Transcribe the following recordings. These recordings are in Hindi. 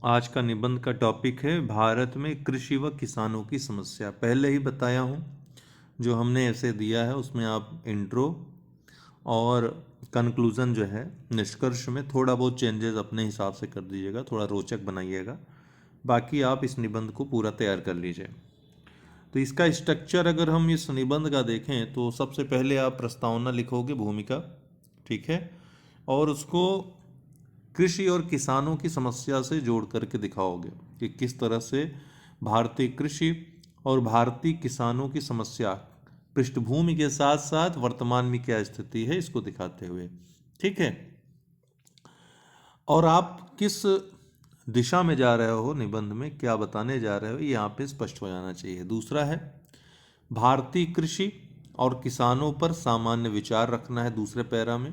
आज का निबंध का टॉपिक है भारत में कृषि व किसानों की समस्या। पहले ही बताया हूँ, जो हमने ऐसे दिया है उसमें आप इंट्रो और कंक्लूज़न जो है निष्कर्ष में थोड़ा बहुत चेंजेस अपने हिसाब से कर दीजिएगा, थोड़ा रोचक बनाइएगा। बाकी आप इस निबंध को पूरा तैयार कर लीजिए। तो इसका स्ट्रक्चर अगर हम इस निबंध का देखें तो सबसे पहले आप प्रस्तावना लिखोगे, भूमिका, ठीक है, और उसको कृषि और किसानों की समस्या से जोड़ करके दिखाओगे कि किस तरह से भारतीय कृषि और भारतीय किसानों की समस्या पृष्ठभूमि के साथ साथ वर्तमान में क्या स्थिति है इसको दिखाते हुए, ठीक है। और आप किस दिशा में जा रहे हो, निबंध में क्या बताने जा रहे हो, ये यहाँ पे स्पष्ट हो जाना चाहिए। दूसरा है भारतीय कृषि और किसानों पर सामान्य विचार रखना है दूसरे पैरा में।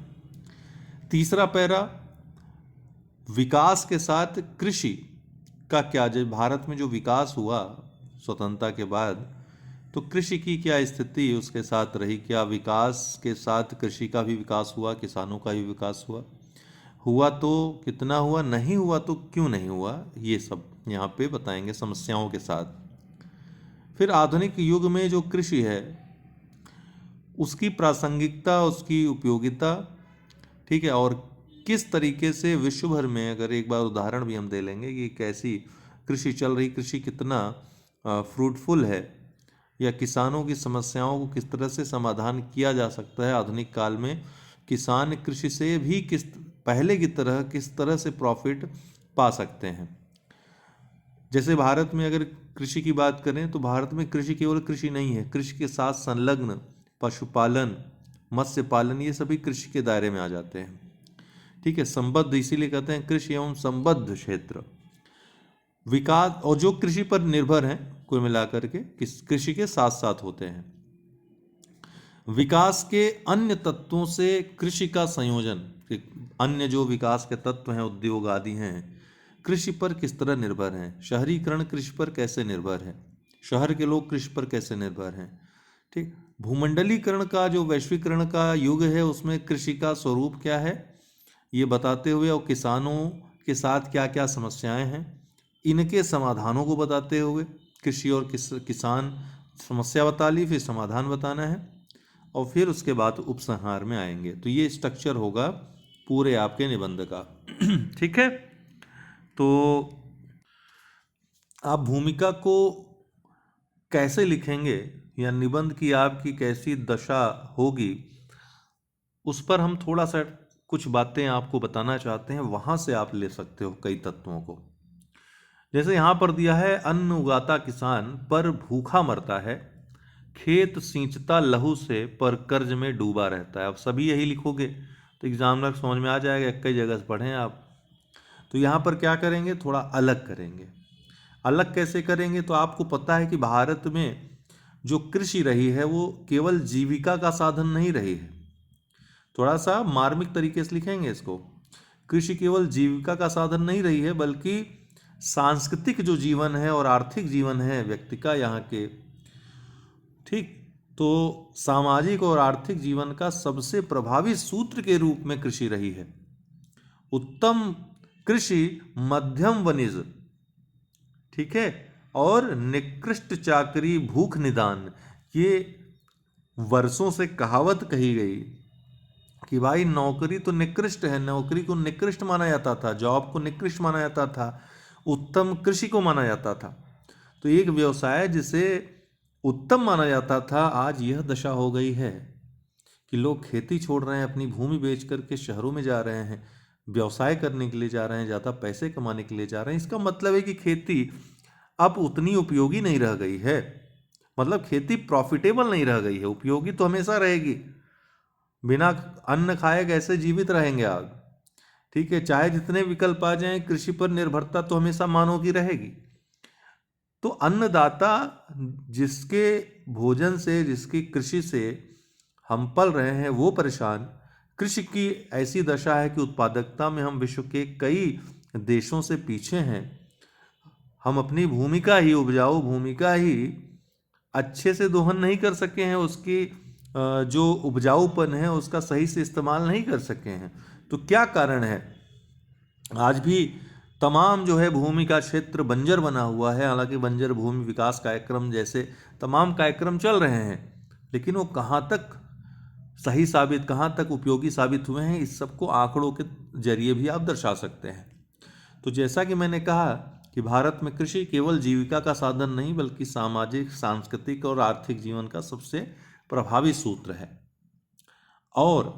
तीसरा पैरा विकास के साथ कृषि का क्या, जब भारत में जो विकास हुआ स्वतंत्रता के बाद, तो कृषि की क्या स्थिति उसके साथ रही, क्या विकास के साथ कृषि का भी विकास हुआ, किसानों का भी विकास हुआ तो कितना हुआ, नहीं हुआ तो क्यों नहीं हुआ, ये सब यहाँ पे बताएंगे समस्याओं के साथ। फिर आधुनिक युग में जो कृषि है उसकी प्रासंगिकता, उसकी उपयोगिता, ठीक है, और किस तरीके से विश्व भर में, अगर एक बार उदाहरण भी हम दे लेंगे कि कैसी कृषि चल रही, कृषि कितना फ्रूटफुल है, या किसानों की समस्याओं को किस तरह से समाधान किया जा सकता है आधुनिक काल में, किसान कृषि से भी किस पहले की तरह किस तरह से प्रॉफिट पा सकते हैं। जैसे भारत में अगर कृषि की बात करें तो भारत में कृषि केवल कृषि नहीं है, कृषि के साथ संलग्न पशुपालन, मत्स्य पालन, ये सभी कृषि के दायरे में आ जाते हैं, ठीक है। संबद्ध इसीलिए कहते हैं कृषि एवं संबद्ध क्षेत्र विकास, और जो कृषि पर निर्भर हैं कुल मिलाकर के कृषि के साथ साथ होते हैं। विकास के अन्य तत्वों से कृषि का संयोजन, अन्य जो विकास के तत्व हैं, उद्योग आदि हैं, कृषि पर किस तरह निर्भर हैं। शहरीकरण कृषि पर कैसे निर्भर है, शहर के लोग कृषि पर कैसे निर्भर हैं, ठीक। भूमंडलीकरण का जो वैश्वीकरण का युग है उसमें कृषि का स्वरूप क्या है ये बताते हुए, और किसानों के साथ क्या क्या समस्याएं हैं इनके समाधानों को बताते हुए, कृषि और किसान समस्या बता ली, फिर समाधान बताना है, और फिर उसके बाद उपसंहार में आएंगे। तो ये स्ट्रक्चर होगा पूरे आपके निबंध का ठीक है। तो आप भूमिका को कैसे लिखेंगे या निबंध की आपकी कैसी दशा होगी उस पर हम थोड़ा सा कुछ बातें आपको बताना चाहते हैं, वहां से आप ले सकते हो कई तत्वों को। जैसे यहां पर दिया है, अन्न उगाता किसान पर भूखा मरता है, खेत सींचता लहू से पर कर्ज में डूबा रहता है। अब सभी यही लिखोगे तो एग्जामिनर समझ में आ जाएगा, कई जगह से पढ़ें आप। तो यहाँ पर क्या करेंगे, थोड़ा अलग करेंगे। अलग कैसे करेंगे, तो आपको पता है कि भारत में जो कृषि रही है वो केवल जीविका का साधन नहीं रही है। थोड़ा सा मार्मिक तरीके से लिखेंगे इसको, कृषि केवल जीविका का साधन नहीं रही है बल्कि सांस्कृतिक जो जीवन है और आर्थिक जीवन है व्यक्ति का यहाँ के, ठीक, तो सामाजिक और आर्थिक जीवन का सबसे प्रभावी सूत्र के रूप में कृषि रही है। उत्तम कृषि मध्यम वनिज, ठीक है, और निकृष्ट चाकरी भूख निदान, ये वर्षों से कहावत कही गई कि भाई नौकरी तो निकृष्ट है, नौकरी को निकृष्ट माना जाता था, जॉब को निकृष्ट माना जाता था, उत्तम कृषि को माना जाता था। तो एक व्यवसाय जिसे उत्तम माना जाता था, आज यह दशा हो गई है कि लोग खेती छोड़ रहे हैं, अपनी भूमि बेच करके शहरों में जा रहे हैं, व्यवसाय करने के लिए जा रहे हैं, ज़्यादा पैसे कमाने के लिए जा रहे हैं। इसका मतलब है कि खेती अब उतनी उपयोगी नहीं रह गई है, मतलब खेती प्रॉफिटेबल नहीं रह गई है। उपयोगी तो हमेशा रहेगी, बिना अन्न खाए कैसे जीवित रहेंगे आप, ठीक है, चाहे जितने विकल्प आ जाएं, कृषि पर निर्भरता तो हमेशा मानव की रहेगी। तो अन्नदाता जिसके भोजन से, जिसकी कृषि से हम पल रहे हैं वो परेशान। कृषि की ऐसी दशा है कि उत्पादकता में हम विश्व के कई देशों से पीछे हैं। हम अपनी भूमि का ही, उपजाऊ भूमि का ही अच्छे से दोहन नहीं कर सके हैं, उसकी जो उपजाऊपन है उसका सही से इस्तेमाल नहीं कर सके हैं। तो क्या कारण है, आज भी तमाम जो है भूमि का क्षेत्र बंजर बना हुआ है। हालांकि बंजर भूमि विकास कार्यक्रम जैसे तमाम कार्यक्रम चल रहे हैं, लेकिन वो कहाँ तक सही साबित, कहाँ तक उपयोगी साबित हुए हैं, इस सबको आंकड़ों के जरिए भी आप दर्शा सकते हैं। तो जैसा कि मैंने कहा कि भारत में कृषि केवल जीविका का साधन नहीं, बल्कि सामाजिक, सांस्कृतिक और आर्थिक जीवन का सबसे प्रभावी सूत्र है। और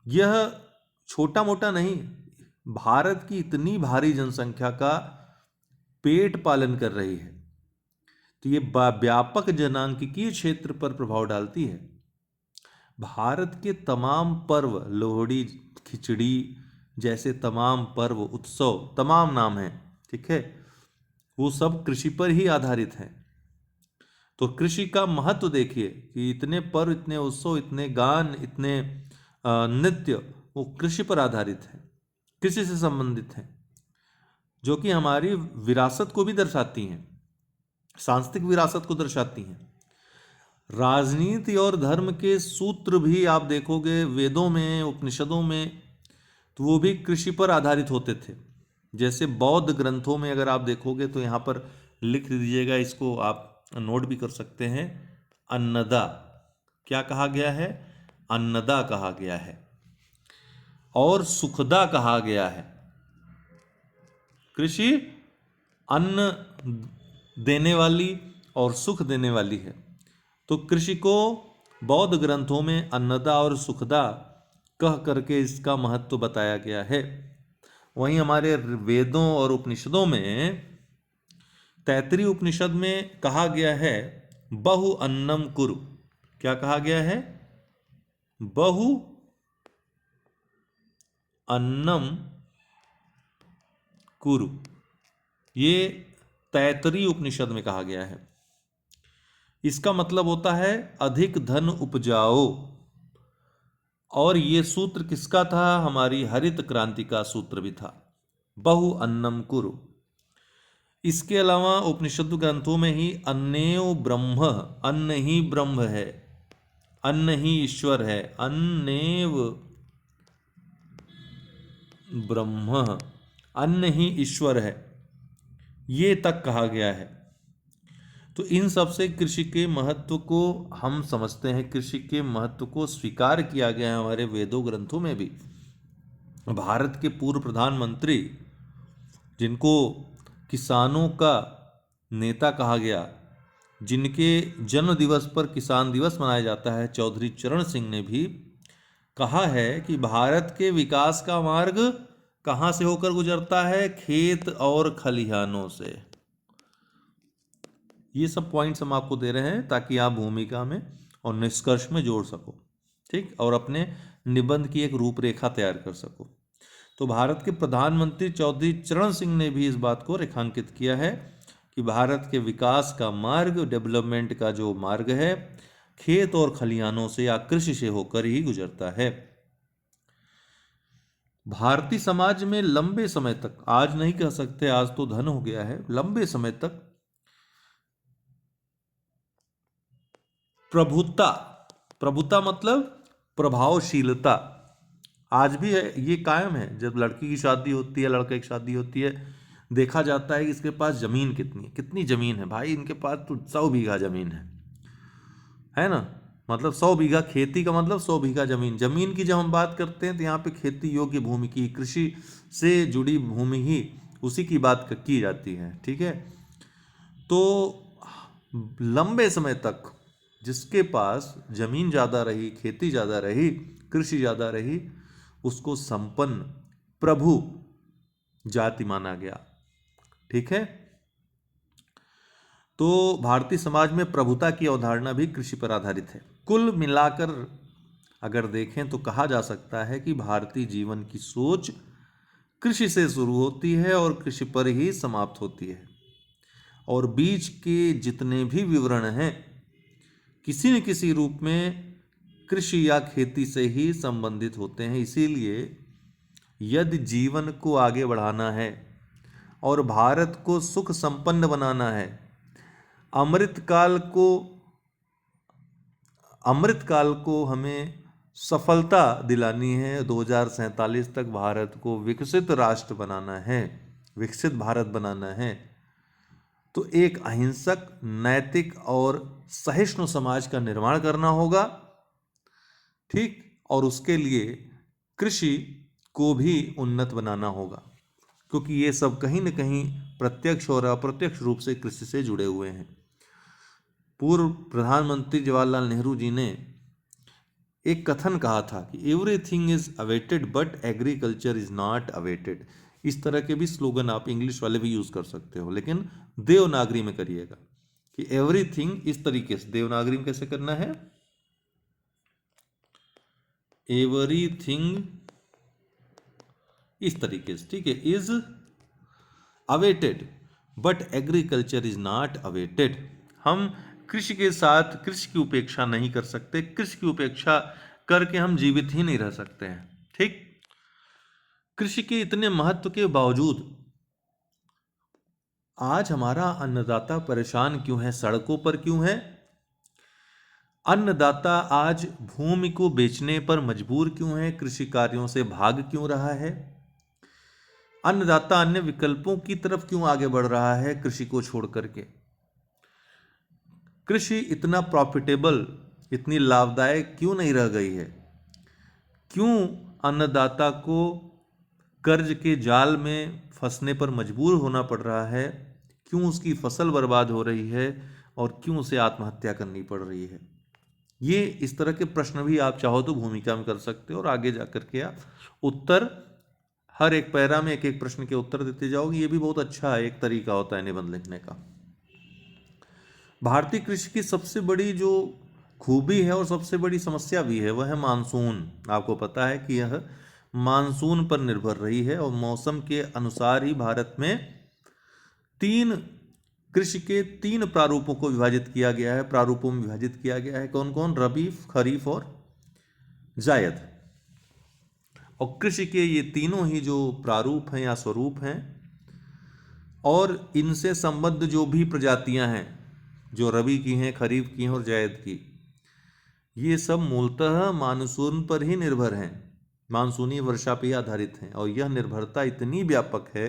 यह छोटा मोटा नहीं, भारत की इतनी भारी जनसंख्या का पेट पालन कर रही है, तो ये व्यापक जनांकिकीय क्षेत्र पर प्रभाव डालती है। भारत के तमाम पर्व, लोहड़ी, खिचड़ी जैसे तमाम पर्व, उत्सव, तमाम नाम हैं, ठीक है, वो सब कृषि पर ही आधारित हैं। तो कृषि का महत्व देखिए कि इतने पर्व, इतने उत्सव, इतने गान, इतने नृत्य, वो कृषि पर आधारित है, कृषि से संबंधित हैं, जो कि हमारी विरासत को भी दर्शाती हैं, सांस्कृतिक विरासत को दर्शाती हैं। राजनीति और धर्म के सूत्र भी आप देखोगे वेदों में, उपनिषदों में, तो वो भी कृषि पर आधारित होते थे। जैसे बौद्ध ग्रंथों में अगर आप देखोगे तो यहाँ पर लिख दीजिएगा, इसको आप नोट भी कर सकते हैं। अन्नदा क्या कहा गया है? अन्नदा कहा गया है। और सुखदा कहा गया है। कृषि अन्न देने वाली और सुख देने वाली है। तो कृषि को बौद्ध ग्रंथों में अन्नदा और सुखदा कह करके इसका महत्व बताया गया है। वहीं हमारे वेदों और उपनिषदों में, तैत्तिरीय उपनिषद में कहा गया है बहु अन्नम कुरु। क्या कहा गया है? बहु अन्नम कुरु। ये तैत्तिरीय उपनिषद में कहा गया है। इसका मतलब होता है अधिक धन उपजाओ। और ये सूत्र किसका था? हमारी हरित क्रांति का सूत्र भी था, बहु अन्नम कुरु। इसके अलावा उपनिषद ग्रंथों में ही अन्नेव ब्रह्म, अन्न ही ब्रह्म है, अन्न ही ईश्वर है, अन्नेव ब्रह्म, अन्न ही ईश्वर है, ये तक कहा गया है। तो इन सब से कृषि के महत्व को हम समझते हैं, कृषि के महत्व को स्वीकार किया गया है हमारे वेदों ग्रंथों में भी। भारत के पूर्व प्रधानमंत्री, जिनको किसानों का नेता कहा गया, जिनके जन्म दिवस पर किसान दिवस मनाया जाता है, चौधरी चरण सिंह ने भी कहा है कि भारत के विकास का मार्ग कहाँ से होकर गुजरता है? खेत और खलिहानों से। ये सब पॉइंट्स हम आपको दे रहे हैं ताकि आप भूमिका में और निष्कर्ष में जोड़ सको, ठीक, और अपने निबंध की एक रूपरेखा तैयार कर सको। तो भारत के प्रधानमंत्री चौधरी चरण सिंह ने भी इस बात को रेखांकित किया है कि भारत के विकास का मार्ग, डेवलपमेंट का जो मार्ग है, खेत और खलिहानों से या कृषि से होकर ही गुजरता है। भारतीय समाज में लंबे समय तक, आज नहीं कह सकते आज तो धन हो गया है, लंबे समय तक प्रभुता, प्रभुता मतलब प्रभावशीलता, आज भी है, ये कायम है। जब लड़की की शादी होती है, लड़के की शादी होती है, देखा जाता है कि इसके पास जमीन कितनी है, कितनी जमीन है भाई, इनके पास तो 100 बीघा जमीन है ना। मतलब 100 बीघा खेती का मतलब 100 बीघा जमीन। जमीन की जब हम बात करते हैं तो यहाँ पे खेती योग्य भूमि की, कृषि से जुड़ी भूमि ही, उसी की बात की जाती है, ठीक है। तो लंबे समय तक जिसके पास जमीन ज़्यादा रही, खेती ज़्यादा रही, कृषि ज़्यादा रही, उसको संपन्न प्रभु जाति माना गया, ठीक है। तो भारतीय समाज में प्रभुता की अवधारणा भी कृषि पर आधारित है। कुल मिलाकर अगर देखें तो कहा जा सकता है कि भारतीय जीवन की सोच कृषि से शुरू होती है और कृषि पर ही समाप्त होती है, और बीच के जितने भी विवरण हैं किसी न किसी रूप में कृषि या खेती से ही संबंधित होते हैं। इसीलिए यदि जीवन को आगे बढ़ाना है और भारत को सुख संपन्न बनाना है, अमृतकाल को हमें सफलता दिलानी है, 2047 तक भारत को विकसित राष्ट्र बनाना है, विकसित भारत बनाना है, तो एक अहिंसक, नैतिक और सहिष्णु समाज का निर्माण करना होगा। ठीक, और उसके लिए कृषि को भी उन्नत बनाना होगा, क्योंकि ये सब कहीं न कहीं प्रत्यक्ष और अप्रत्यक्ष रूप से कृषि से जुड़े हुए हैं। पूर्व प्रधानमंत्री जवाहरलाल नेहरू जी ने एक कथन कहा था कि everything is awaited but agriculture is not awaited. इस तरह के भी स्लोगन आप इंग्लिश वाले भी यूज कर सकते हो, लेकिन देवनागरी में करिएगा कि एवरीथिंग, इस तरीके से देवनागरी में कैसे करना है, एवरीथिंग इस तरीके से, ठीक है, is awaited but agriculture is not awaited. हम कृषि के साथ कृषि की उपेक्षा नहीं कर सकते, कृषि की उपेक्षा करके हम जीवित ही नहीं रह सकते हैं। ठीक, कृषि के इतने महत्व के बावजूद आज हमारा अन्नदाता परेशान क्यों है, सड़कों पर क्यों है? अन्नदाता आज भूमि को बेचने पर मजबूर क्यों है, कृषि कार्यों से भाग क्यों रहा है? अन्नदाता अन्य विकल्पों की तरफ क्यों आगे बढ़ रहा है कृषि को छोड़ करके? कृषि इतना प्रॉफिटेबल, इतनी लाभदायक क्यों नहीं रह गई है? क्यों अन्नदाता को कर्ज के जाल में फंसने पर मजबूर होना पड़ रहा है? क्यों उसकी फसल बर्बाद हो रही है और क्यों उसे आत्महत्या करनी पड़ रही है? ये इस तरह के प्रश्न भी आप चाहो तो भूमिका में कर सकते हो और आगे जाकर के आप उत्तर, हर एक पैरा में एक एक प्रश्न के उत्तर देते जाओगे। ये भी बहुत अच्छा एक तरीका होता है निबंध लिखने का। भारतीय कृषि की सबसे बड़ी जो खूबी है और सबसे बड़ी समस्या भी है वह है मानसून। आपको पता है कि यह मानसून पर निर्भर रही है और मौसम के अनुसार ही भारत में कृषि के तीन प्रारूपों को विभाजित किया गया है, प्रारूपों में विभाजित किया गया है। कौन कौन? रबी, खरीफ और जायद। और कृषि के ये तीनों ही जो प्रारूप हैं या स्वरूप हैं और इनसे संबद्ध जो भी प्रजातियां हैं, जो रबी की हैं, खरीफ की हैं और जायद की, ये सब मूलतः मानसून पर ही निर्भर हैं, मानसूनी वर्षा पर ही आधारित हैं। और यह निर्भरता इतनी व्यापक है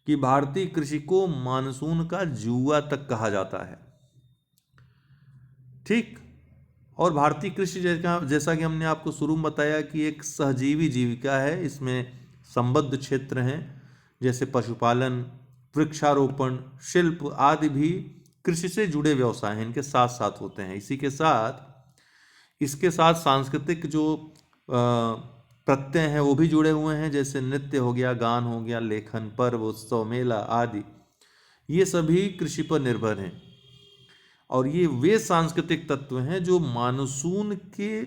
कि भारतीय कृषि को मानसून का जुआ तक कहा जाता है। ठीक, और भारतीय कृषि जैसा कि हमने आपको शुरू में बताया कि एक सहजीवी जीविका है। इसमें संबद्ध क्षेत्र हैं जैसे पशुपालन, वृक्षारोपण, शिल्प आदि भी कृषि से जुड़े व्यवसाय हैं, इनके साथ साथ होते हैं। इसी के साथ इसके साथ सांस्कृतिक जो प्रत्यय हैं वो भी जुड़े हुए हैं, जैसे नृत्य हो गया, गान हो गया, लेखन, पर्व, उत्सव, मेला आदि, ये सभी कृषि पर निर्भर हैं। और ये वे सांस्कृतिक तत्व हैं जो मानसून के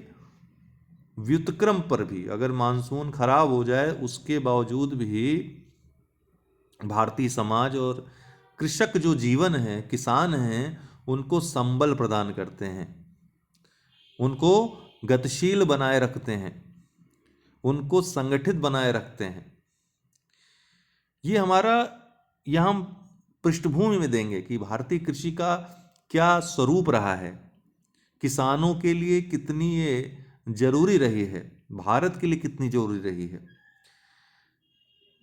व्युत्क्रम पर भी, अगर मानसून खराब हो जाए उसके बावजूद भी भारतीय समाज और कृषक जो जीवन है, किसान हैं, उनको संबल प्रदान करते हैं, उनको गतिशील बनाए रखते हैं, उनको संगठित बनाए रखते हैं। ये हमारा यहाँ हम पृष्ठभूमि में देंगे कि भारतीय कृषि का क्या स्वरूप रहा है, किसानों के लिए कितनी ये जरूरी रही है, भारत के लिए कितनी जरूरी रही है।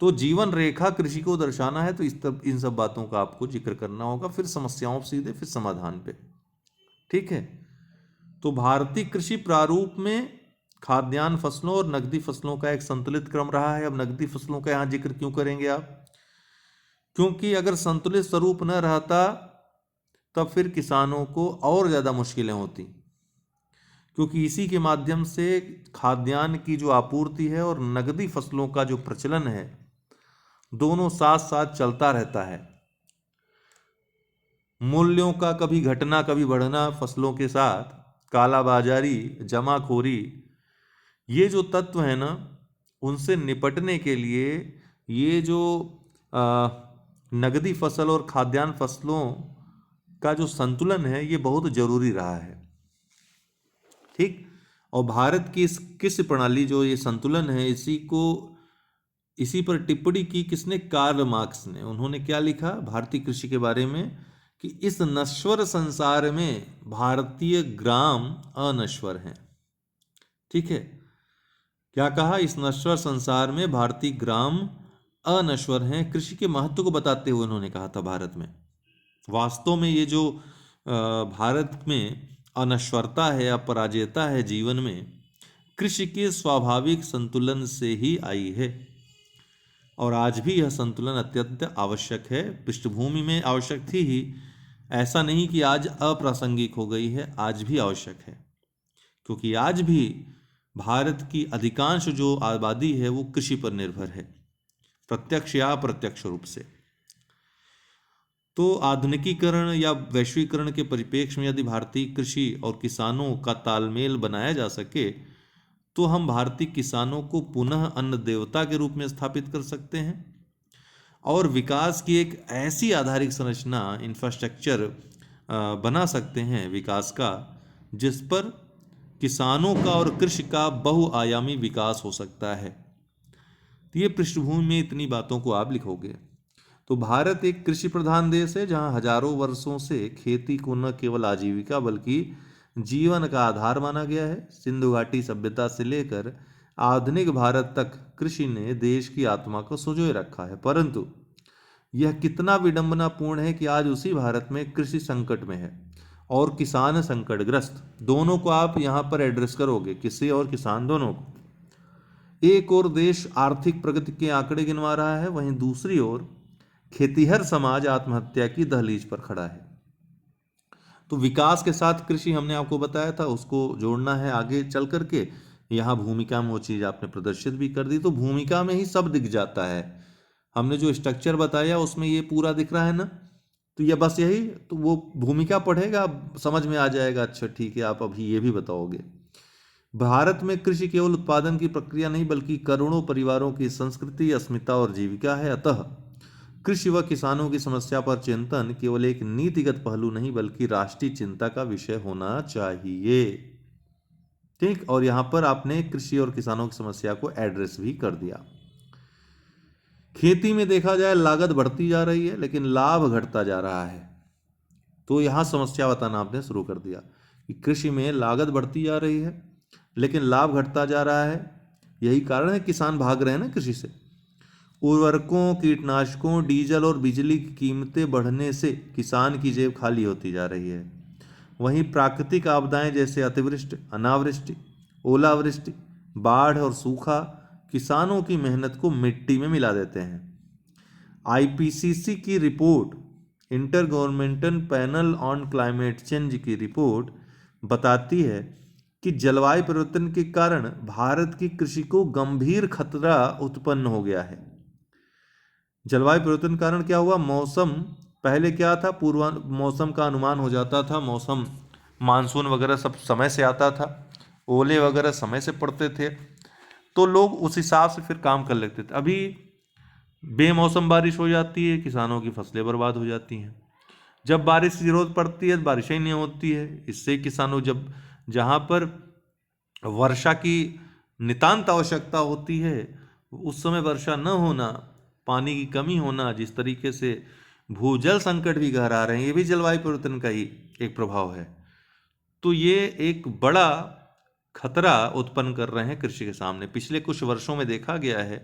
तो जीवन रेखा कृषि को दर्शाना है तो इन सब बातों का आपको जिक्र करना होगा, फिर समस्याओं से सीधे फिर समाधान पे। ठीक है, तो भारतीय कृषि प्रारूप में खाद्यान्न फसलों और नकदी फसलों का एक संतुलित क्रम रहा है। अब नकदी फसलों का यहाँ जिक्र क्यों करेंगे आप? क्योंकि अगर संतुलित स्वरूप न रहता तब फिर किसानों को और ज़्यादा मुश्किलें होती, क्योंकि इसी के माध्यम से खाद्यान्न की जो आपूर्ति है और नकदी फसलों का जो प्रचलन है, दोनों साथ साथ चलता रहता है। मूल्यों का कभी घटना कभी बढ़ना फसलों के साथ, कालाबाजारी, जमाखोरी, ये जो तत्व है ना, उनसे निपटने के लिए ये जो नगदी फसल और खाद्यान्न फसलों का जो संतुलन है ये बहुत जरूरी रहा है। ठीक, और भारत की इस कृषि प्रणाली जो ये संतुलन है, इसी पर टिप्पणी की किसने? कार्ल मार्क्स ने। उन्होंने क्या लिखा भारतीय कृषि के बारे में कि इस नश्वर संसार में भारतीय ग्राम अनश्वर हैं। ठीक है, क्या कहा, इस नश्वर संसार में भारतीय ग्राम अनश्वर हैं। कृषि के महत्व को बताते हुए उन्होंने कहा था भारत में वास्तव में ये जो भारत में अनश्वरता है, अपराजेयता है जीवन में, कृषि के स्वाभाविक संतुलन से ही आई है। और आज भी यह संतुलन अत्यंत आवश्यक है, पृष्ठभूमि में आवश्यक थी ही, ऐसा नहीं कि आज अप्रासंगिक हो गई है, आज भी आवश्यक है। क्योंकि आज भी भारत की अधिकांश जो आबादी है वो कृषि पर निर्भर है, प्रत्यक्ष या अप्रत्यक्ष रूप से। तो आधुनिकीकरण या वैश्वीकरण के परिप्रेक्ष्य में यदि भारतीय कृषि और किसानों का तालमेल बनाया जा सके तो हम भारतीय किसानों को पुनः अन्न देवता के रूप में स्थापित कर सकते हैं और विकास की एक ऐसी आधारिक संरचना, इंफ्रास्ट्रक्चर बना सकते हैं विकास का, जिस पर किसानों का और कृषि का बहुआयामी विकास हो सकता है। तो ये पृष्ठभूमि में इतनी बातों को आप लिखोगे। तो भारत एक कृषि प्रधान देश है जहां हजारों वर्षों से खेती को न केवल आजीविका बल्कि जीवन का आधार माना गया है। सिंधु घाटी सभ्यता से लेकर आधुनिक भारत तक कृषि ने देश की आत्मा को संजोए रखा है। परंतु यह कितना विडंबनापूर्ण है कि आज उसी भारत में कृषि संकट में है और किसान संकटग्रस्त। दोनों को आप यहाँ पर एड्रेस करोगे, कृषि और किसान दोनों को। एक और देश आर्थिक प्रगति के आंकड़े गिनवा रहा है, वहीं दूसरी ओर खेतीहर समाज आत्महत्या की दहलीज पर खड़ा है। तो विकास के साथ कृषि हमने आपको बताया था, उसको जोड़ना है आगे चल करके। यहाँ भूमिका में वो चीज़ आपने प्रदर्शित भी कर दी, तो भूमिका में ही सब दिख जाता है। हमने जो स्ट्रक्चर बताया उसमें ये पूरा दिख रहा है ना, तो ये बस यही, तो वो भूमिका पढ़ेगा समझ में आ जाएगा। अच्छा ठीक है, आप अभी ये भी बताओगे। भारत में कृषि केवल उत्पादन की प्रक्रिया नहीं बल्कि करोड़ों परिवारों की संस्कृति, अस्मिता और जीविका है। अतः कृषि व किसानों की समस्या पर चिंतन केवल एक नीतिगत पहलू नहीं बल्कि राष्ट्रीय चिंता का विषय होना चाहिए। ठीक, और यहां पर आपने कृषि और किसानों की समस्या को एड्रेस भी कर दिया। खेती में देखा जाए लागत बढ़ती जा रही है लेकिन लाभ घटता जा रहा है। तो यहां समस्या बताना आपने शुरू कर दिया कि कृषि में लागत बढ़ती जा रही है लेकिन लाभ घटता जा रहा है। यही कारण है किसान भाग रहे हैं ना कृषि से। उर्वरकों, कीटनाशकों, डीजल और बिजली की कीमतें बढ़ने से किसान की जेब खाली होती जा रही है। वहीं प्राकृतिक आपदाएं जैसे अतिवृष्टि, अनावृष्टि, ओलावृष्टि, बाढ़ और सूखा किसानों की मेहनत को मिट्टी में मिला देते हैं। आईपीसीसी की report, inter governmental panel on climate change की रिपोर्ट बताती है कि जलवायु परिवर्तन के कारण भारत की कृषि को गंभीर खतरा उत्पन्न हो गया है। जलवायु परिवर्तन के कारण क्या हुआ, मौसम पहले क्या था, पूर्वा मौसम का अनुमान हो जाता था, मौसम मानसून वगैरह सब समय से आता था, ओले वगैरह समय से पड़ते थे, तो लोग उस हिसाब से फिर काम कर लेते थे। अभी बेमौसम बारिश हो जाती है, किसानों की फसलें बर्बाद हो जाती हैं। जब बारिश की जरूरत पड़ती है बारिश ही नहीं होती है, इससे किसानों, जब जहाँ पर वर्षा की नितांत आवश्यकता होती है उस समय वर्षा न होना, पानी की कमी होना, जिस तरीके से भूजल संकट भी गहरा रहे हैं, ये भी जलवायु परिवर्तन का ही एक प्रभाव है। तो ये एक बड़ा खतरा उत्पन्न कर रहे हैं कृषि के सामने। पिछले कुछ वर्षों में देखा गया है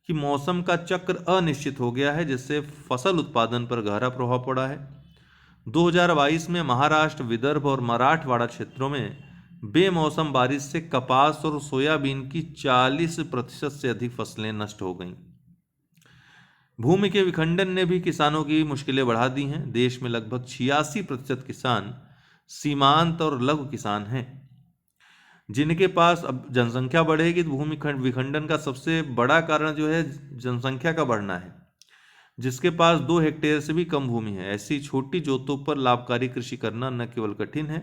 कि मौसम का चक्र अनिश्चित हो गया है जिससे फसल उत्पादन पर गहरा प्रभाव पड़ा है। 2022 में महाराष्ट्र, विदर्भ और मराठवाड़ा क्षेत्रों में बेमौसम बारिश से कपास और सोयाबीन की 40% से अधिक फसलें नष्ट हो गईं। भूमि के विखंडन ने भी किसानों की मुश्किलें बढ़ा दी हैं। देश में लगभग 86% किसान सीमांत और लघु किसान हैं, जिनके पास, अब जनसंख्या बढ़ेगी तो भूमि विखंडन का सबसे बड़ा कारण जो है जनसंख्या का बढ़ना है, जिसके पास 2 हेक्टेयर से भी कम भूमि है। ऐसी छोटी जोतों पर लाभकारी कृषि करना न केवल कठिन है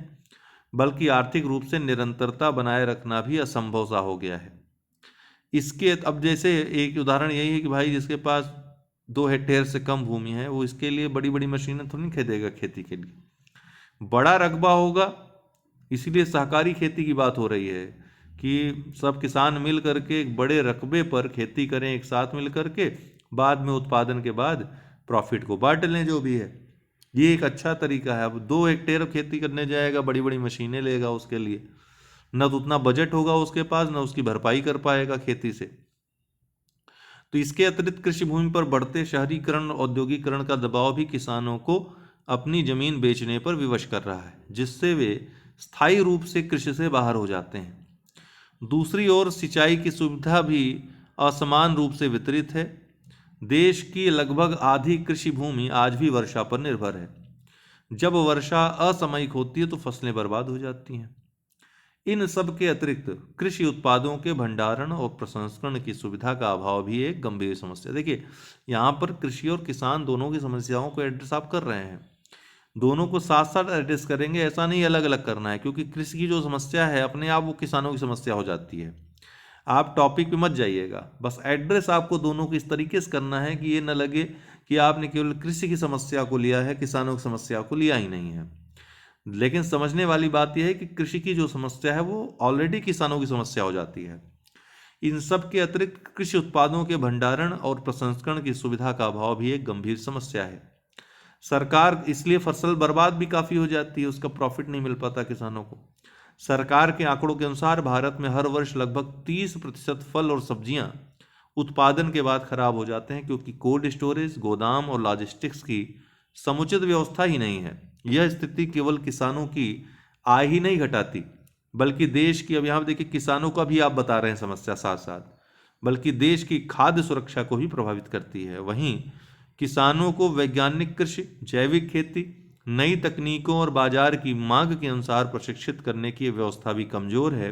बल्कि आर्थिक रूप से निरंतरता बनाए रखना भी असंभव सा हो गया है। इसके अब जैसे एक उदाहरण यही है कि भाई जिसके पास 2 हेक्टेयर से कम भूमि है वो इसके लिए बड़ी बड़ी मशीनें थोड़ी नहीं खरीदेगा खेती के लिए, बड़ा रकबा होगा। इसीलिए सहकारी खेती की बात हो रही है कि सब किसान मिल करके एक बड़े रकबे पर खेती करें एक साथ मिल करके, बाद में उत्पादन के बाद प्रॉफिट को बांट लें जो भी है। ये एक अच्छा तरीका है। अब 2 हेक्टेयर खेती करने जाएगा, बड़ी बड़ी मशीनें लेगा उसके लिए, न तो उतना बजट होगा उसके पास, न उसकी भरपाई कर पाएगा खेती से। तो इसके अतिरिक्त कृषि भूमि पर बढ़ते शहरीकरण और औद्योगिकरण का दबाव भी किसानों को अपनी जमीन बेचने पर विवश कर रहा है, जिससे वे स्थायी रूप से कृषि से बाहर हो जाते हैं। दूसरी ओर सिंचाई की सुविधा भी असमान रूप से वितरित है। देश की लगभग आधी कृषि भूमि आज भी वर्षा पर निर्भर है। जब वर्षा असामयिक होती है तो फसलें बर्बाद हो जाती हैं। इन सब के अतिरिक्त कृषि उत्पादों के भंडारण और प्रसंस्करण की सुविधा का अभाव भी एक गंभीर समस्या। देखिए, यहाँ पर कृषि और किसान दोनों की समस्याओं को एड्रेस आप कर रहे हैं, दोनों को साथ साथ एड्रेस करेंगे, ऐसा नहीं अलग अलग करना है, क्योंकि कृषि की जो समस्या है अपने आप वो किसानों की समस्या हो जाती है। आप टॉपिक पे मत जाइएगा, बस एड्रेस आपको दोनों को इस तरीके से करना है कि ये न लगे कि आपने केवल कृषि की समस्या को लिया है, किसानों की समस्या को लिया ही नहीं है। लेकिन समझने वाली बात यह है कि कृषि की जो समस्या है वो ऑलरेडी किसानों की समस्या हो जाती है। इन सब के अतिरिक्त कृषि उत्पादों के भंडारण और प्रसंस्करण की सुविधा का अभाव भी एक गंभीर समस्या है। सरकार इसलिए फसल बर्बाद भी काफ़ी हो जाती है, उसका प्रॉफिट नहीं मिल पाता किसानों को। सरकार के आंकड़ों के अनुसार भारत में हर वर्ष लगभग 30% फल और सब्जियां उत्पादन के बाद खराब हो जाते हैं, क्योंकि कोल्ड स्टोरेज, गोदाम और लॉजिस्टिक्स की समुचित व्यवस्था ही नहीं है। यह स्थिति केवल किसानों की आय ही नहीं घटाती, बल्कि देश की, अब यहाँ देखिए किसानों का भी आप बता रहे हैं समस्या साथ साथ, बल्कि देश की खाद्य सुरक्षा को भी प्रभावित करती है। वहीं किसानों को वैज्ञानिक कृषि, जैविक खेती, नई तकनीकों और बाजार की मांग के अनुसार प्रशिक्षित करने की व्यवस्था भी कमजोर है।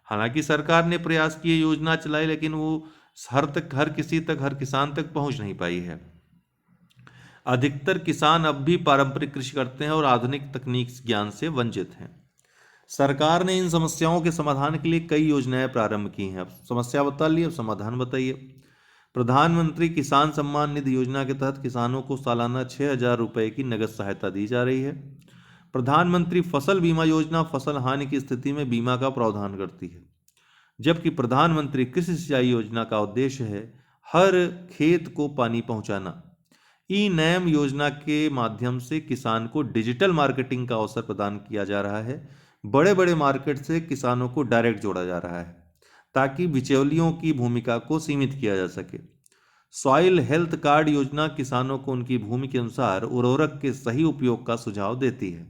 हालांकि सरकार ने प्रयास किए, योजना चलाई, लेकिन वो हर किसान तक पहुंच नहीं पाई है। अधिकतर किसान अब भी पारंपरिक कृषि करते हैं और आधुनिक तकनीक ज्ञान से वंचित हैं। सरकार ने इन समस्याओं के समाधान के लिए कई योजनाएं प्रारंभ की हैं। अब समस्या बता ली, अब समाधान बताइए। प्रधानमंत्री किसान सम्मान निधि योजना के तहत किसानों को सालाना 6,000 रुपये की नगद सहायता दी जा रही है। प्रधानमंत्री फसल बीमा योजना फसल हानि की स्थिति में बीमा का प्रावधान करती है, जबकि प्रधानमंत्री कृषि सिंचाई योजना का उद्देश्य है हर खेत को पानी पहुंचाना। ई नैम योजना के माध्यम से किसान को डिजिटल मार्केटिंग का अवसर प्रदान किया जा रहा है। बड़े बड़े मार्केट से किसानों को डायरेक्ट जोड़ा जा रहा है, ताकि बिचौलियों की भूमिका को सीमित किया जा सके। सॉइल हेल्थ कार्ड योजना किसानों को उनकी भूमि के अनुसार उर्वरक के सही उपयोग का सुझाव देती है,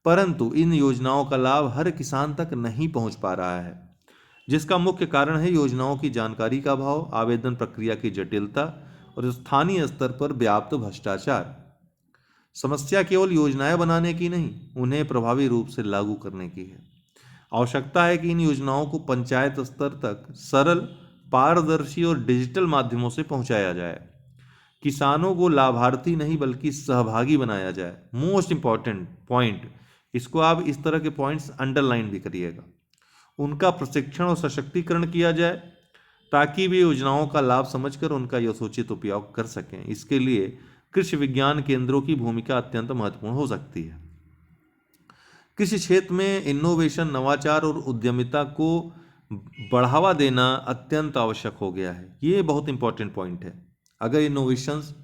परंतु इन योजनाओं का लाभ हर किसान तक नहीं पहुंच पा रहा है, जिसका मुख्य कारण है योजनाओं की जानकारी का अभाव, आवेदन प्रक्रिया की जटिलता और स्थानीय स्तर पर व्याप्त भ्रष्टाचार। समस्या केवल योजनाएं बनाने की नहीं, उन्हें प्रभावी रूप से लागू करने की है। आवश्यकता है कि इन योजनाओं को पंचायत स्तर तक सरल, पारदर्शी और डिजिटल माध्यमों से पहुंचाया जाए। किसानों को लाभार्थी नहीं बल्कि सहभागी बनाया जाए। मोस्ट इंपॉर्टेंट पॉइंट, इसको आप इस तरह के पॉइंट्स अंडरलाइन भी करिएगा। उनका प्रशिक्षण और सशक्तिकरण किया जाए, ताकि वे योजनाओं का लाभ समझकर उनका यथोचित उपयोग कर सकें। इसके लिए कृषि विज्ञान केंद्रों की भूमिका अत्यंत महत्वपूर्ण हो सकती है। कृषि क्षेत्र में इनोवेशन, नवाचार और उद्यमिता को बढ़ावा देना अत्यंत आवश्यक हो गया है। ये बहुत इंपॉर्टेंट पॉइंट है। अगर इनोवेशंस,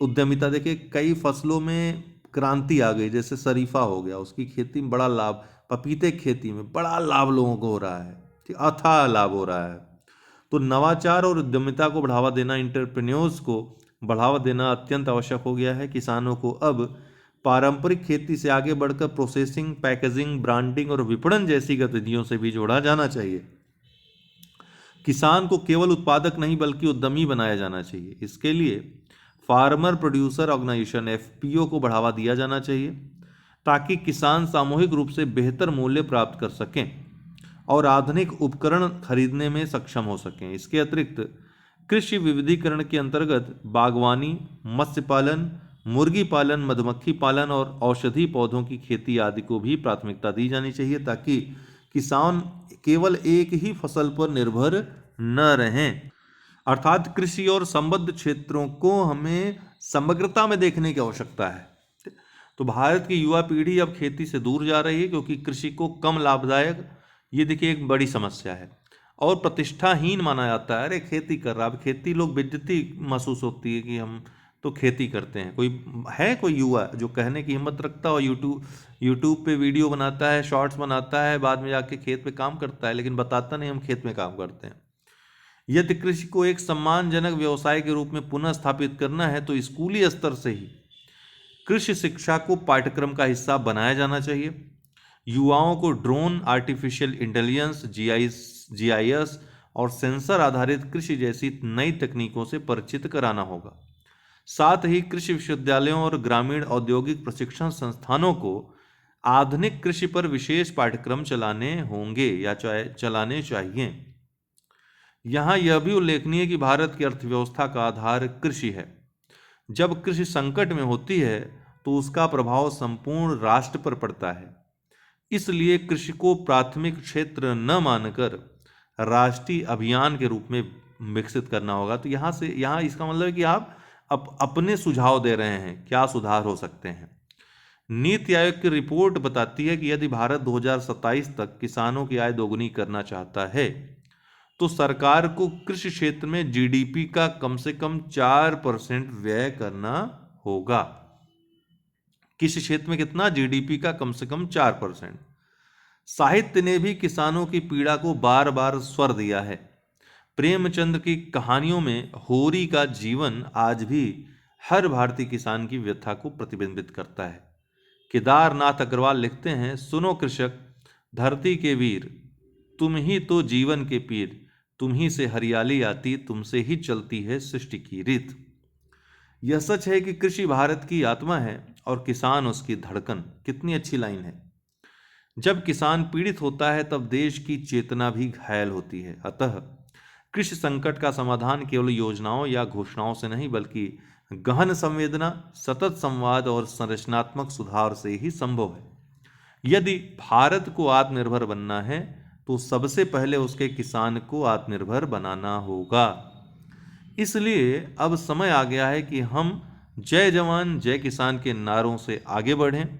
उद्यमिता, देखिए कई फसलों में क्रांति आ गई, जैसे शरीफा हो गया, उसकी खेती में बड़ा लाभ, पपीते की खेती में बड़ा लाभ लोगों को हो रहा है, ठीक, अथाह लाभ हो रहा है। तो नवाचार और उद्यमिता को बढ़ावा देना, इंटरप्रेन्योर्स को बढ़ावा देना अत्यंत आवश्यक हो गया है। किसानों को अब पारंपरिक खेती से आगे बढ़कर प्रोसेसिंग, पैकेजिंग, ब्रांडिंग और विपणन जैसी गतिविधियों से भी जोड़ा जाना चाहिए। किसान को केवल उत्पादक नहीं बल्कि उद्यमी बनाया जाना चाहिए। इसके लिए फार्मर प्रोड्यूसर ऑर्गेनाइजेशन एफपीओ को बढ़ावा दिया जाना चाहिए, ताकि किसान सामूहिक रूप से बेहतर मूल्य प्राप्त कर सकें और आधुनिक उपकरण खरीदने में सक्षम हो सकें। इसके अतिरिक्त कृषि विविधीकरण के अंतर्गत बागवानी, मत्स्य पालन, मुर्गी पालन, मधुमक्खी पालन और औषधि पौधों की खेती आदि को भी प्राथमिकता दी जानी चाहिए, ताकि किसान केवल एक ही फसल पर निर्भर न रहें। अर्थात कृषि और संबद्ध क्षेत्रों को हमें समग्रता में देखने की आवश्यकता है। तो भारत की युवा पीढ़ी अब खेती से दूर जा रही है, क्योंकि कृषि को कम लाभदायक, ये देखिए एक बड़ी समस्या है, और प्रतिष्ठाहीन माना जाता है। अरे खेती कर रहा, अब खेती लोग बेइज्जती महसूस होती है कि हम तो खेती करते हैं। कोई युवा जो कहने की हिम्मत रखता हो, यूट्यूब पे वीडियो बनाता है, शॉर्ट्स बनाता है, बाद में जाके खेत पे काम करता है, लेकिन बताता नहीं हम खेत में काम करते हैं। यदि कृषि को एक सम्मानजनक व्यवसाय के रूप में पुनः स्थापित करना है तो स्कूली स्तर से ही कृषि शिक्षा को पाठ्यक्रम का हिस्सा बनाया जाना चाहिए। युवाओं को ड्रोन, आर्टिफिशियल इंटेलिजेंस, जीआईएस और सेंसर आधारित कृषि जैसी नई तकनीकों से परिचित कराना होगा। साथ ही कृषि विश्वविद्यालयों और ग्रामीण औद्योगिक प्रशिक्षण संस्थानों को आधुनिक कृषि पर विशेष पाठ्यक्रम चलाने होंगे या चलाने चाहिए। यहाँ यह भी उल्लेखनीय है कि भारत की अर्थव्यवस्था का आधार कृषि है। जब कृषि संकट में होती है तो उसका प्रभाव संपूर्ण राष्ट्र पर पड़ता है। इसलिए कृषि को प्राथमिक क्षेत्र न मानकर राष्ट्रीय अभियान के रूप में विकसित करना होगा। तो यहाँ इसका मतलब है कि आप अपने सुझाव दे रहे हैं, क्या सुधार हो सकते हैं। नीति आयोग की रिपोर्ट बताती है कि यदि भारत 2027 तक किसानों की आय दोगुनी करना चाहता है तो सरकार को कृषि क्षेत्र में जीडीपी का कम से कम 4% व्यय करना होगा। कृषि क्षेत्र में कितना? जीडीपी का कम से कम 4%। साहित्य ने भी किसानों की पीड़ा को बार बार स्वर दिया है। प्रेमचंद की कहानियों में होरी का जीवन आज भी हर भारतीय किसान की व्यथा को प्रतिबिंबित करता है। केदारनाथ अग्रवाल लिखते हैं, सुनो कृषक, धरती के वीर, तुम ही तो जीवन के पीर, तुम ही से हरियाली आती, तुमसे ही चलती है सृष्टि की रीत। यह सच है कि कृषि भारत की आत्मा है और किसान उसकी धड़कन। कितनी अच्छी लाइन है। जब किसान पीड़ित होता है तब देश की चेतना भी घायल होती है। अतः कृषि संकट का समाधान केवल योजनाओं या घोषणाओं से नहीं बल्कि गहन संवेदना, सतत संवाद और संरचनात्मक सुधार से ही संभव है। यदि भारत को आत्मनिर्भर बनना है तो सबसे पहले उसके किसान को आत्मनिर्भर बनाना होगा। इसलिए अब समय आ गया है कि हम जय जवान जय किसान के नारों से आगे बढ़ें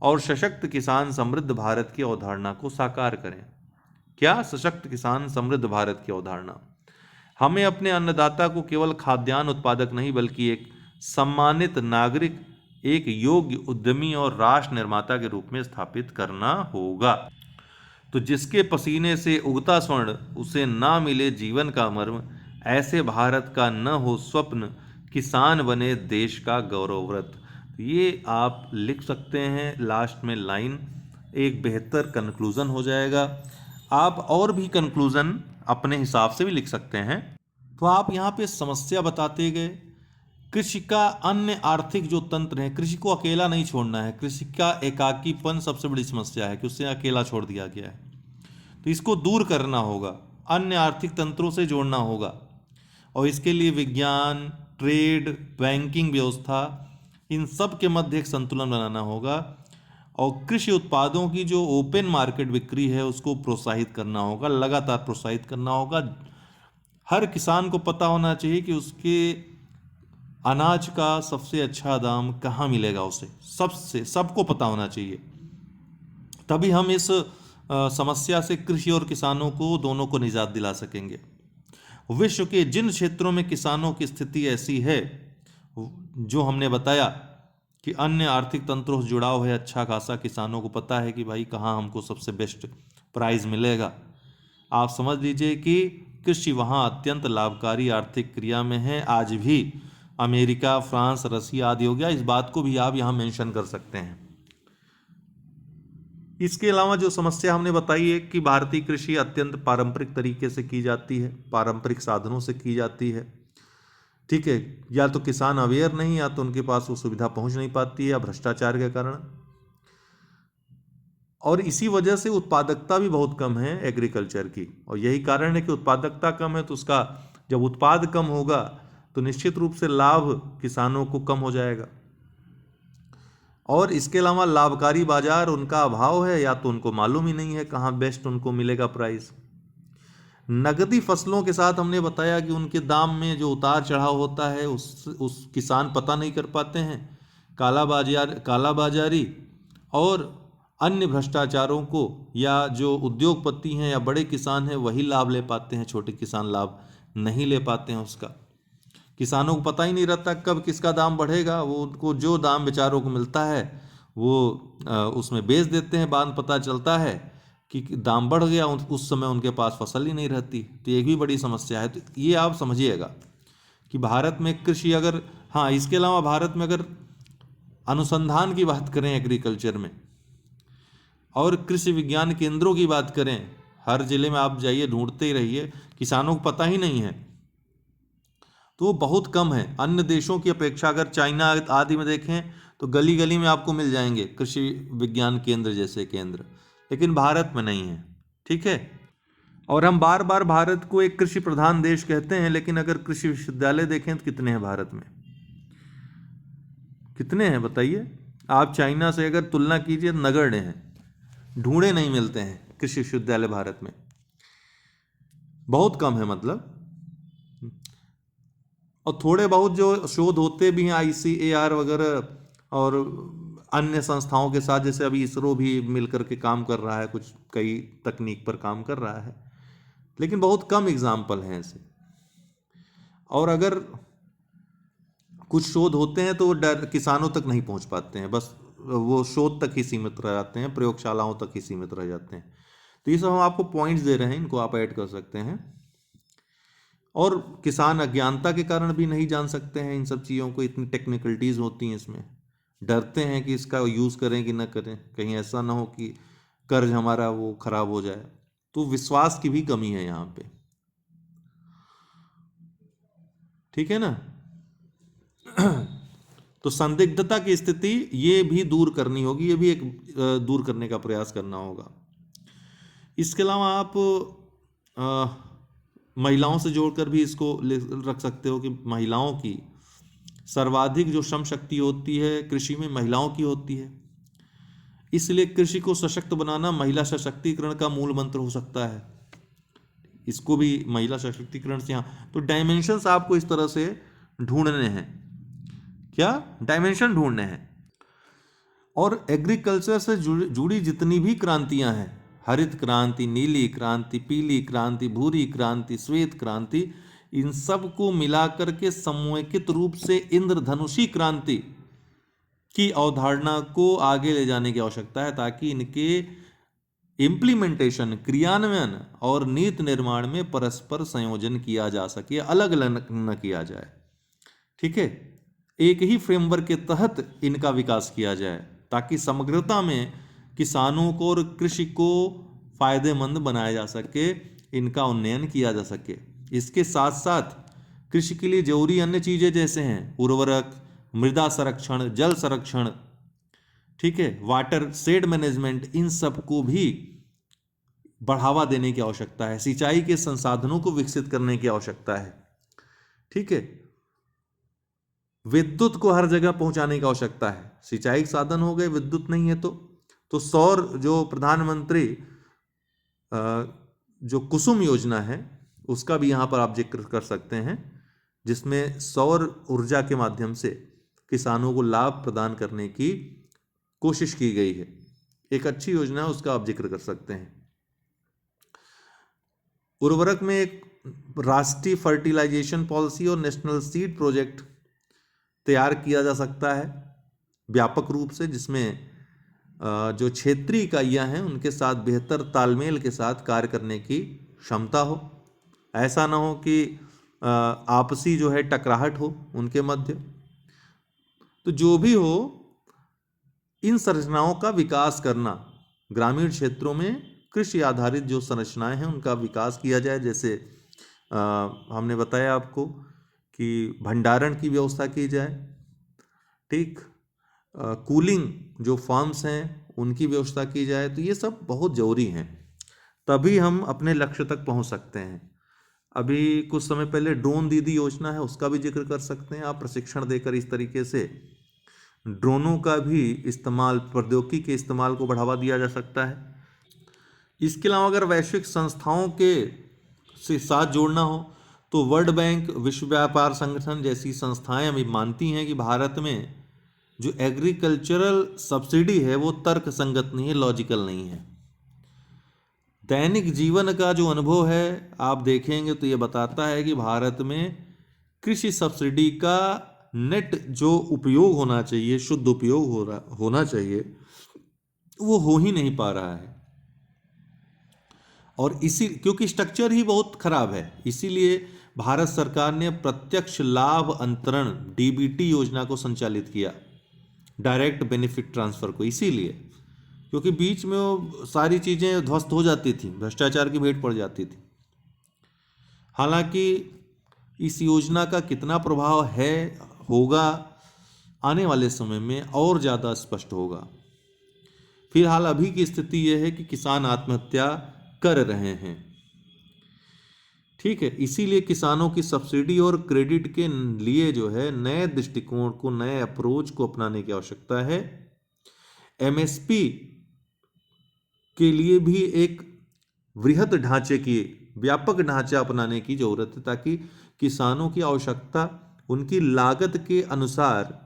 और सशक्त किसान समृद्ध भारत की अवधारणा को साकार करें। क्या सशक्त किसान समृद्ध भारत की अवधारणा? हमें अपने अन्नदाता को केवल खाद्यान्न उत्पादक नहीं बल्कि एक सम्मानित नागरिक, एक योग्य उद्यमी और राष्ट्र निर्माता के रूप में स्थापित करना होगा। तो जिसके पसीने से उगता स्वर्ण उसे ना मिले जीवन का मर्म, ऐसे भारत का न हो स्वप्न, किसान बने देश का गौरवव्रत। ये आप लिख सकते हैं लास्ट में लाइन, एक बेहतर कंक्लूजन हो जाएगा। आप और भी कंक्लूजन अपने हिसाब से भी लिख सकते हैं। तो आप यहाँ पे समस्या बताते गए, कृषि का अन्य आर्थिक जो तंत्र है, कृषि को अकेला नहीं छोड़ना है। कृषि का एकाकीपन सबसे बड़ी समस्या है कि उससे अकेला छोड़ दिया गया है, तो इसको दूर करना होगा, अन्य आर्थिक तंत्रों से जोड़ना होगा। और इसके लिए विज्ञान, ट्रेड, बैंकिंग व्यवस्था, इन सब के मध्य एक संतुलन बनाना होगा। और कृषि उत्पादों की जो ओपन मार्केट बिक्री है उसको प्रोत्साहित करना होगा, लगातार प्रोत्साहित करना होगा। हर किसान को पता होना चाहिए कि उसके अनाज का सबसे अच्छा दाम कहाँ मिलेगा, उसे सबको पता होना चाहिए। तभी हम इस समस्या से कृषि और किसानों को दोनों को निजात दिला सकेंगे। विश्व के जिन क्षेत्रों में किसानों की स्थिति ऐसी है जो हमने बताया कि अन्य आर्थिक तंत्रों से जुड़ाव है अच्छा खासा, किसानों को पता है कि भाई कहाँ हमको सबसे बेस्ट प्राइस मिलेगा, आप समझ लीजिए कि कृषि वहाँ अत्यंत लाभकारी आर्थिक क्रिया में है। आज भी अमेरिका, फ्रांस, रसिया आदि हो गया, इस बात को भी आप यहाँ मेंशन कर सकते हैं। इसके अलावा जो समस्या हमने बताई है कि भारतीय कृषि अत्यंत पारंपरिक तरीके से की जाती है, पारंपरिक साधनों से की जाती है। ठीक है, या तो किसान अवेयर नहीं, या तो उनके पास वो सुविधा पहुंच नहीं पाती है, या भ्रष्टाचार के कारण। और इसी वजह से उत्पादकता भी बहुत कम है एग्रीकल्चर की। और यही कारण है कि उत्पादकता कम है तो उसका जब उत्पाद कम होगा तो निश्चित रूप से लाभ किसानों को कम हो जाएगा। और इसके अलावा लाभकारी बाजार उनका अभाव है, या तो उनको मालूम ही नहीं है कहाँ बेस्ट उनको मिलेगा प्राइस। नगदी फसलों के साथ हमने बताया कि उनके दाम में जो उतार चढ़ाव होता है उस किसान पता नहीं कर पाते हैं। कालाबाजारी और अन्य भ्रष्टाचारों को या जो उद्योगपति हैं या बड़े किसान हैं वही लाभ ले पाते हैं, छोटे किसान लाभ नहीं ले पाते हैं उसका। किसानों को पता ही नहीं रहता कब किसका दाम बढ़ेगा, वो उनको जो दाम बेचारों को मिलता है वो उसमें बेच देते हैं। बाद पता चलता है कि दाम बढ़ गया, उस समय उनके पास फसल ही नहीं रहती। तो ये भी बड़ी समस्या है। तो ये आप समझिएगा कि भारत में कृषि अगर, हाँ, इसके अलावा भारत में अगर अनुसंधान की बात करें एग्रीकल्चर में, और कृषि विज्ञान केंद्रों की बात करें, हर जिले में आप जाइए, ढूंढते ही रहिए, किसानों को पता ही नहीं है, तो वो बहुत कम है। अन्य देशों की अपेक्षा अगर चाइना आदि में देखें तो गली गली में आपको मिल जाएंगे कृषि विज्ञान केंद्र जैसे केंद्र, लेकिन भारत में नहीं है। ठीक है। और हम बार बार भारत को एक कृषि प्रधान देश कहते हैं, लेकिन अगर कृषि विश्वविद्यालय देखें तो कितने हैं भारत में, कितने हैं बताइए। आप चाइना से अगर तुलना कीजिए, नगण्य हैं, ढूंढे नहीं मिलते हैं कृषि विश्वविद्यालय भारत में, बहुत कम है मतलब। और थोड़े बहुत जो शोध होते भी हैं ICAR वगैरह और अन्य संस्थाओं के साथ, जैसे अभी इसरो भी मिलकर के काम कर रहा है, कुछ कई तकनीक पर काम कर रहा है, लेकिन बहुत कम एग्जाम्पल हैं ऐसे। और अगर कुछ शोध होते हैं तो वो किसानों तक नहीं पहुंच पाते हैं, बस वो शोध तक ही सीमित रह जाते हैं, प्रयोगशालाओं तक ही सीमित रह जाते हैं। तो ये सब हम आपको पॉइंट्स दे रहे हैं, इनको आप ऐड कर सकते हैं। और किसान अज्ञानता के कारण भी नहीं जान सकते हैं इन सब चीज़ों को, इतनी टेक्निकलिटीज़ होती हैं इसमें, डरते हैं कि इसका यूज़ करें कि ना करें, कहीं ऐसा ना हो कि कर्ज हमारा वो खराब हो जाए। तो विश्वास की भी कमी है यहाँ पे। ठीक है ना। तो संदिग्धता की स्थिति ये भी दूर करनी होगी, ये भी एक दूर करने का प्रयास करना होगा। इसके अलावा आप महिलाओं से जोड़कर भी इसको रख सकते हो कि महिलाओं की सर्वाधिक जो श्रम शक्ति होती है कृषि में महिलाओं की होती है, इसलिए कृषि को सशक्त बनाना महिला सशक्तिकरण का मूल मंत्र हो सकता है। इसको भी महिला सशक्तिकरण से, यहाँ तो डायमेंशंस आपको इस तरह से ढूंढने हैं, क्या डायमेंशन ढूंढने हैं। और एग्रीकल्चर से जुड़ी जितनी भी क्रांतियां हैं, हरित क्रांति, नीली क्रांति, पीली क्रांति, भूरी क्रांति, श्वेत क्रांति, इन सब को मिलाकर के समन्वयित रूप से इंद्रधनुषी क्रांति की अवधारणा को आगे ले जाने की आवश्यकता है, ताकि इनके इम्प्लीमेंटेशन, क्रियान्वयन और नीति निर्माण में परस्पर संयोजन किया जा सके, अलग अलग न किया जाए। ठीक है, एक ही फ्रेमवर्क के तहत इनका विकास किया जाए, ताकि समग्रता में किसानों को और कृषि को फायदेमंद बनाया जा सके, इनका उन्नयन किया जा सके। इसके साथ साथ कृषि के लिए जरूरी अन्य चीजें जैसे हैं उर्वरक, मृदा संरक्षण, जल संरक्षण, ठीक है, वाटर शेड मैनेजमेंट, इन सब को भी बढ़ावा देने की आवश्यकता है। सिंचाई के संसाधनों को विकसित करने की आवश्यकता है। ठीक है, विद्युत को हर जगह पहुंचाने की आवश्यकता है। सिंचाई के साधन हो गए, विद्युत नहीं है तो सौर, जो प्रधानमंत्री जो कुसुम योजना है उसका भी यहाँ पर आप जिक्र कर सकते हैं, जिसमें सौर ऊर्जा के माध्यम से किसानों को लाभ प्रदान करने की कोशिश की गई है। एक अच्छी योजना है, उसका आप जिक्र कर सकते हैं। उर्वरक में एक राष्ट्रीय फर्टिलाइजेशन पॉलिसी और नेशनल सीड प्रोजेक्ट तैयार किया जा सकता है व्यापक रूप से, जिसमें जो क्षेत्रीय इकाइयाँ हैं उनके साथ बेहतर तालमेल के साथ कार्य करने की क्षमता हो। ऐसा ना हो कि आपसी जो है टकराहट हो उनके मध्य। तो जो भी हो, इन संरचनाओं का विकास करना, ग्रामीण क्षेत्रों में कृषि आधारित जो संरचनाएं हैं उनका विकास किया जाए। जैसे हमने बताया आपको कि भंडारण की व्यवस्था की जाए, ठीक, कूलिंग जो फार्म्स हैं उनकी व्यवस्था की जाए। तो ये सब बहुत ज़रूरी हैं, तभी हम अपने लक्ष्य तक पहुंच सकते हैं। अभी कुछ समय पहले ड्रोन दीदी योजना है, उसका भी जिक्र कर सकते हैं आप। प्रशिक्षण देकर इस तरीके से ड्रोनों का भी इस्तेमाल, प्रौद्योगिकी के इस्तेमाल को बढ़ावा दिया जा सकता है। इसके अलावा अगर वैश्विक संस्थाओं के से साथ जोड़ना हो तो वर्ल्ड बैंक, विश्व व्यापार संगठन जैसी संस्थाएं अभी मानती हैं कि भारत में जो एग्रीकल्चरल सब्सिडी है वो तर्क संगत नहीं है, लॉजिकल नहीं है। दैनिक जीवन का जो अनुभव है आप देखेंगे तो ये बताता है कि भारत में कृषि सब्सिडी का नेट जो उपयोग होना चाहिए, शुद्ध उपयोग होना चाहिए, वो हो ही नहीं पा रहा है। और इसी क्योंकि स्ट्रक्चर ही बहुत खराब है, इसीलिए भारत सरकार ने प्रत्यक्ष लाभ अंतरण डीबीटी योजना को संचालित किया, डायरेक्ट बेनिफिट ट्रांसफर को। इसीलिए क्योंकि बीच में वो सारी चीज़ें ध्वस्त हो जाती थी, भ्रष्टाचार की भेंट पड़ जाती थी। हालांकि इस योजना का कितना प्रभाव है होगा आने वाले समय में और ज़्यादा स्पष्ट होगा। फिलहाल अभी की स्थिति यह है कि किसान आत्महत्या कर रहे हैं। ठीक है, इसीलिए किसानों की सब्सिडी और क्रेडिट के लिए जो है नए दृष्टिकोण को, नए अप्रोच को अपनाने की आवश्यकता है। एमएसपी के लिए भी एक वृहद ढांचे की, व्यापक ढांचा अपनाने की जरूरत है, ताकि किसानों की आवश्यकता उनकी लागत के अनुसार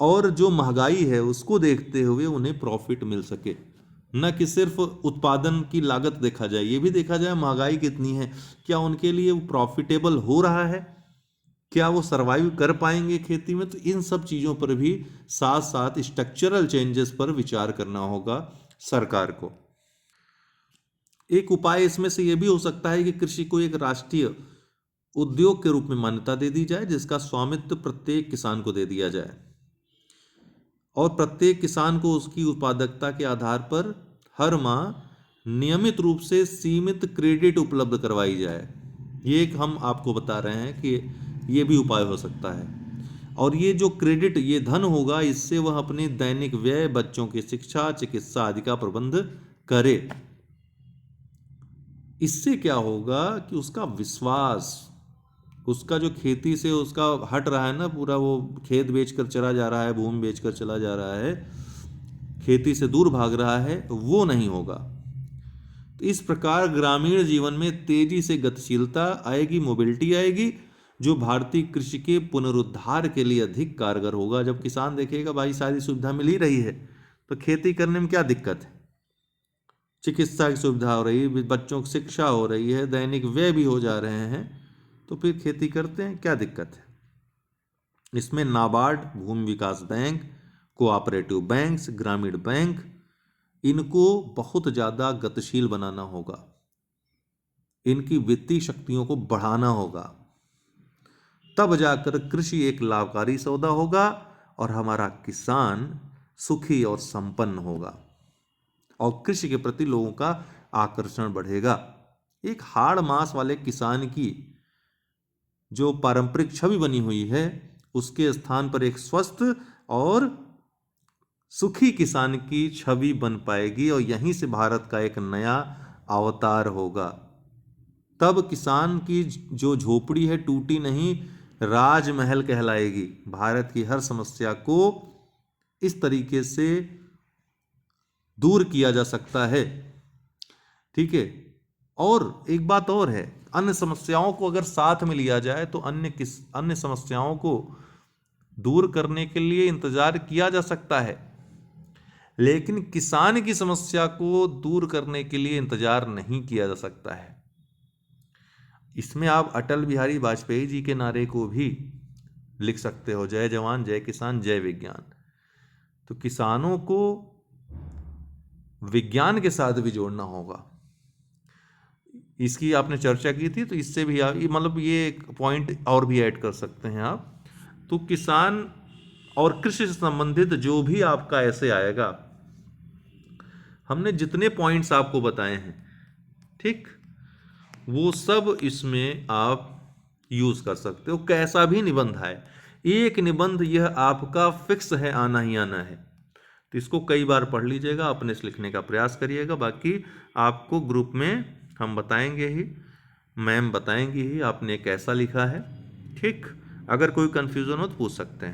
और जो महंगाई है उसको देखते हुए उन्हें प्रॉफिट मिल सके, न कि सिर्फ उत्पादन की लागत देखा जाए, ये भी देखा जाए महंगाई कितनी है, क्या उनके लिए वो प्रॉफिटेबल हो रहा है, क्या वो सरवाइव कर पाएंगे खेती में। तो इन सब चीज़ों पर भी साथ साथ स्ट्रक्चरल चेंजेस पर विचार करना होगा सरकार को। एक उपाय इसमें से ये भी हो सकता है कि कृषि को एक राष्ट्रीय उद्योग के रूप में मान्यता दे दी जाए, जिसका स्वामित्व प्रत्येक किसान को दे दिया जाए और प्रत्येक किसान को उसकी उत्पादकता के आधार पर हर माह नियमित रूप से सीमित क्रेडिट उपलब्ध करवाई जाए। ये एक हम आपको बता रहे हैं कि ये भी उपाय हो सकता है। और ये जो क्रेडिट, ये धन होगा, इससे वह अपने दैनिक व्यय, बच्चों की शिक्षा, चिकित्सा आदि का प्रबंध करे। इससे क्या होगा कि उसका विश्वास, उसका जो खेती से उसका हट रहा है ना, पूरा वो खेत बेचकर चला जा रहा है, भूमि बेचकर चला जा रहा है, खेती से दूर भाग रहा है, वो नहीं होगा। तो इस प्रकार ग्रामीण जीवन में तेजी से गतिशीलता आएगी, मोबिलिटी आएगी, जो भारतीय कृषि के पुनरुद्धार के लिए अधिक कारगर होगा। जब किसान देखेगा भाई सारी सुविधा मिल ही रही है, तो खेती करने में क्या दिक्कत है, चिकित्सा की सुविधा हो रही है, बच्चों की शिक्षा हो रही है, दैनिक व्यय भी हो जा रहे हैं, तो फिर खेती करते हैं, क्या दिक्कत है। इसमें नाबार्ड, भूमि विकास बैंक, कोऑपरेटिव बैंक्स, ग्रामीण बैंक, इनको बहुत ज़्यादा गतिशील बनाना होगा, इनकी वित्तीय शक्तियों को बढ़ाना होगा, तब जाकर कृषि एक लाभकारी सौदा होगा और हमारा किसान सुखी और संपन्न होगा और कृषि के प्रति लोगों का आकर्षण बढ़ेगा। एक हाड़ मास वाले किसान की जो पारंपरिक छवि बनी हुई है, उसके स्थान पर एक स्वस्थ और सुखी किसान की छवि बन पाएगी और यहीं से भारत का एक नया अवतार होगा। तब किसान की जो झोपड़ी है टूटी नहीं, राजमहल कहलाएगी। भारत की हर समस्या को इस तरीके से दूर किया जा सकता है। ठीक है, और एक बात और है, अन्य समस्याओं को अगर साथ में लिया जाए तो अन्य समस्याओं को दूर करने के लिए इंतजार किया जा सकता है, लेकिन किसान की समस्या को दूर करने के लिए इंतजार नहीं किया जा सकता है। इसमें आप अटल बिहारी वाजपेयी जी के नारे को भी लिख सकते हो, जय जवान जय किसान जय विज्ञान। तो किसानों को विज्ञान के साथ भी जोड़ना होगा। इसकी आपने चर्चा की थी, तो इससे भी आप मतलब ये एक पॉइंट और भी ऐड कर सकते हैं आप। तो किसान और कृषि से संबंधित जो भी आपका ऐसे आएगा, हमने जितने पॉइंट्स आपको बताए हैं, ठीक, वो सब इसमें आप यूज कर सकते हो। कैसा भी निबंध है, एक निबंध यह आपका फिक्स है, आना ही आना है। तो इसको कई बार पढ़ लीजिएगा, अपने से लिखने का प्रयास करिएगा। बाकी आपको ग्रुप में हम बताएंगे ही, मैम बताएंगी ही आपने कैसा लिखा है। ठीक, अगर कोई कंफ्यूजन हो तो पूछ सकते हैं।